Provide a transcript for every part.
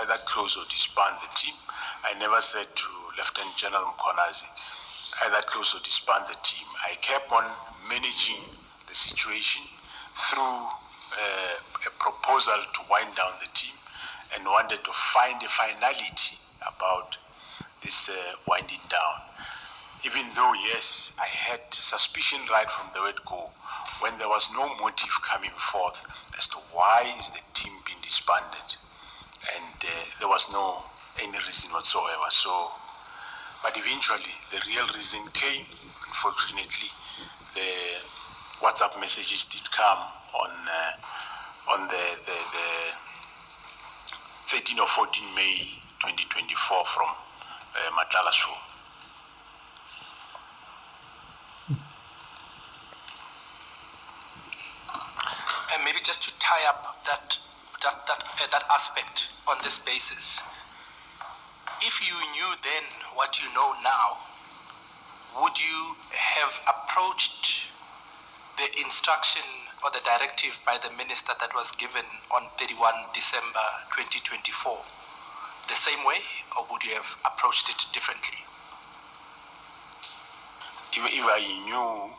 either close or disband the team. I never said to Lieutenant General Mkhwanazi either close or disband the team. I kept on managing the situation through a proposal to wind down the team and wanted to find a finality about this winding down. Even though, yes, I had suspicion right from the word go when there was no motive coming forth as to why is the team being disbanded, and there was no any reason whatsoever. So, but eventually the real reason came. Unfortunately, the WhatsApp messages did come on the 13 or 14 May 2024 from Matlala Show. And maybe just to tie up that aspect on this basis, if you knew then what you know now, would you have approached the instruction or the directive by the minister that was given on 31 December 2024 the same way, or would you have approached it differently? If I knew,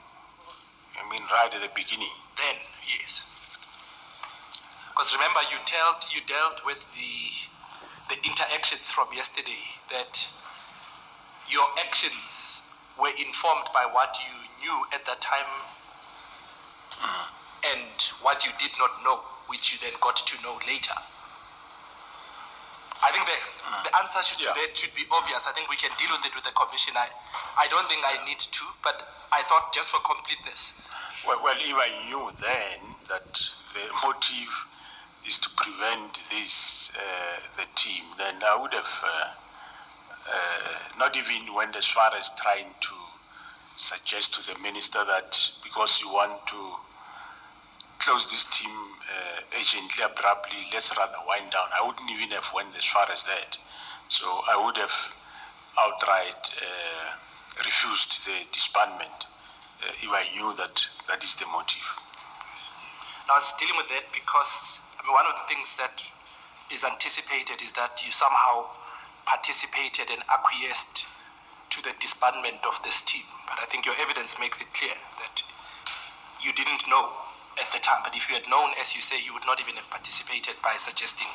I mean, right at the beginning. Then, yes. Because remember, you dealt with the interactions from yesterday, that your actions were informed by what you knew at that time and what you did not know, which you then got to know later. I think the answer to that should be obvious. I think we can deal with it with the commission. I don't think I need to, but I thought just for completeness. Well, if I knew then that the motive is to prevent this, the team, then I would have not even went as far as trying to suggest to the minister that because you want to close this team urgently, abruptly, let's rather wind down. I wouldn't even have went as far as that. So I would have outright refused the disbandment if I knew that that is the motive. Now, I was dealing with that because one of the things that is anticipated is that you somehow participated and acquiesced to the disbandment of this team. But I think your evidence makes it clear that you didn't know at the time. But if you had known, as you say, you would not even have participated by suggesting